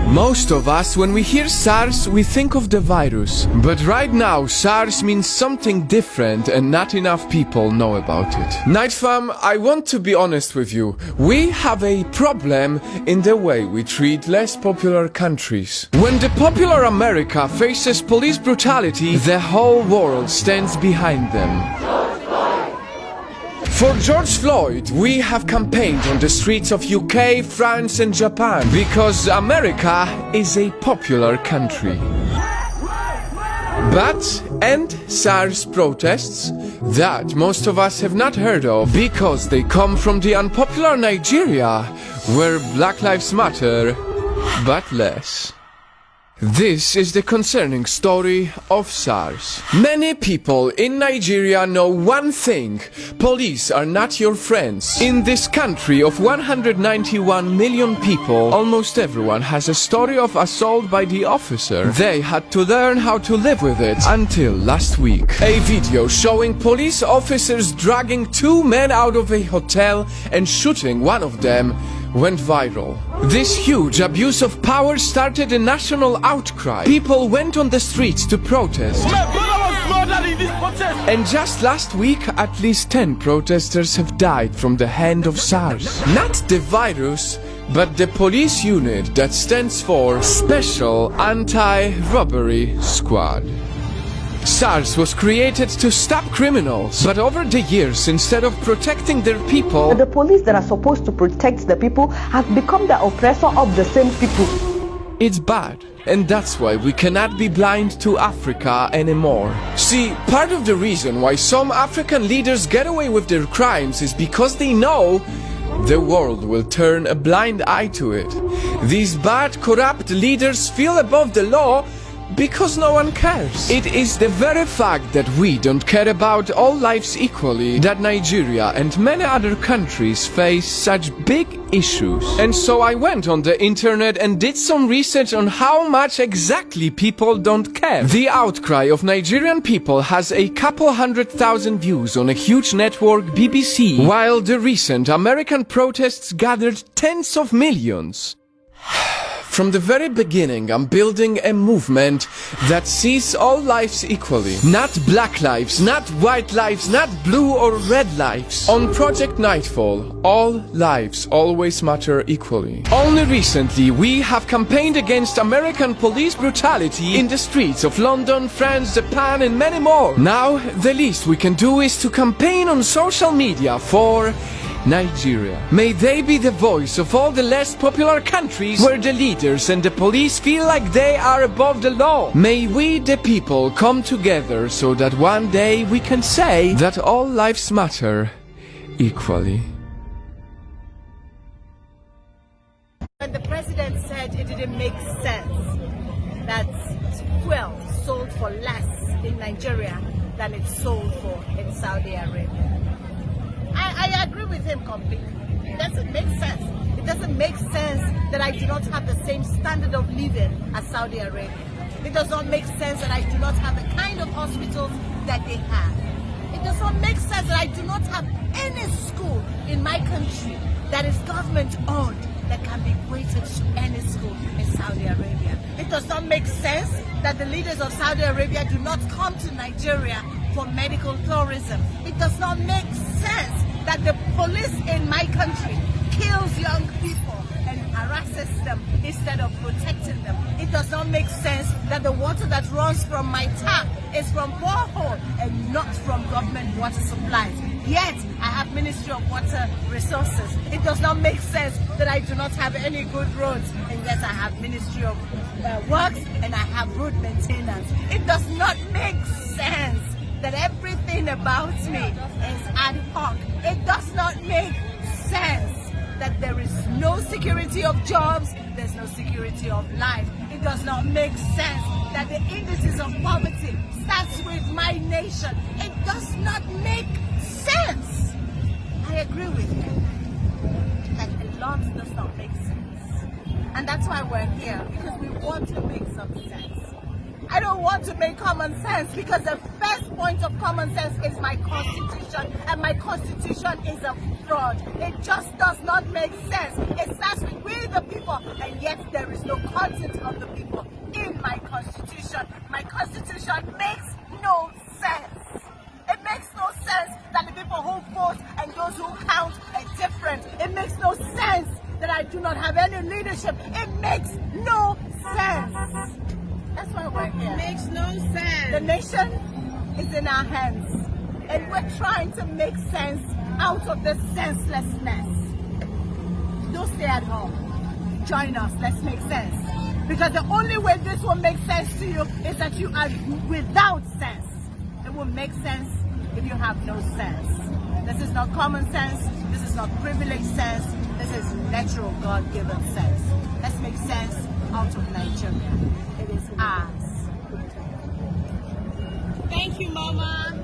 Most of us, when we hear SARS, we think of the virus. But right now, SARS means something different and not enough people know about it. Night fam, I want to be honest with you. We have a problem in the way we treat less popular countries. When the popular America faces police brutality, the whole world stands behind them. For George Floyd, we have campaigned on the streets of UK, France and Japan because America is a popular country. But end SARS protests that most of us have not heard of because they come from the unpopular Nigeria, where Black Lives Matter, but less. This is the concerning story of SARS. Many people in Nigeria know one thing: police are not your friends. In this country of 191 million people, almost everyone has a story of assault by the officer. They had to learn how to live with it until last week. A video showing police officers dragging two men out of a hotel and shooting one of them went viral. This huge abuse of power started a national outcry. People went on the streets to protest. My brother was murdered in this protest. And just last week, at least 10 protesters have died from the hand of SARS. Not the virus, but the police unit that stands for Special Anti-Robbery Squad. SARS was created to stop criminals, but over the years, instead of protecting their people, the police that are supposed to protect the people have become the oppressor of the same people. It's bad, and that's why we cannot be blind to Africa anymore. See, part of the reason why some African leaders get away with their crimes is because they know the world will turn a blind eye to it. These bad, corrupt leaders feel above the law because no one cares. It is the very fact that we don't care about all lives equally that Nigeria and many other countries face such big issues. And so I went on the internet and did some research on how much exactly people don't care. The outcry of Nigerian people has a couple 100,000 views on a huge network, BBC, while the recent American protests gathered tens of millions. From the very beginning, I'm building a movement that sees all lives equally. Not black lives, not white lives, not blue or red lives. On Project Nightfall, all lives always matter equally. Only recently, we have campaigned against American police brutality in the streets of London, France, Japan and many more. Now, the least we can do is to campaign on social media for Nigeria. May they be the voice of all the less popular countries where the leaders and the police feel like they are above the law. May we, the people, come together so that one day we can say that all lives matter equally. When the president said it didn't make sense that fuel sold for less in Nigeria than it's sold for in Saudi Arabia, I agree with him completely. It doesn't make sense. It doesn't make sense that I do not have the same standard of living as Saudi Arabia. It does not make sense that I do not have the kind of hospitals that they have. It does not make sense that I do not have any school in my country that is government owned that can be equated to any school in Saudi Arabia. It does not make sense that the leaders of Saudi Arabia do not come to Nigeria for medical tourism. It does not make sense that the police in my country kills young people and harasses them instead of protecting them. It does not make sense that the water that runs from my tap is from borehole and not from government water supplies. Yet, I have Ministry of Water Resources. It does not make sense that I do not have any good roads, and yet I have Ministry of Works and I have road maintenance. It does not make sense that everything about me is ad hoc. It does not make sense that there is no security of jobs, there's no security of life. It does not make sense that the indices of poverty starts with my nation. It does not make sense. I agree with you that a lot does not make sense. And that's why we're here, because we want to make some sense. I don't want to make common sense because the first point of common sense is my constitution, and my constitution is a fraud. It just does not make sense. It starts with we the people, and yet there is no content of the people in my constitution. My constitution makes no sense. It makes no sense that the people who vote and those who count are different. It makes no sense that I do not have any leadership. It makes no sense. That's why we're here. It makes no sense. The nation is in our hands, and we're trying to make sense out of this senselessness. Don't stay at home. Join us. Let's make sense. Because the only way this will make sense to you is that you are without sense. It will make sense if you have no sense. This is not common sense. This is not privileged sense. This is natural, God-given sense. Let's make sense out of Nigeria. It is ours. Thank you, Mama.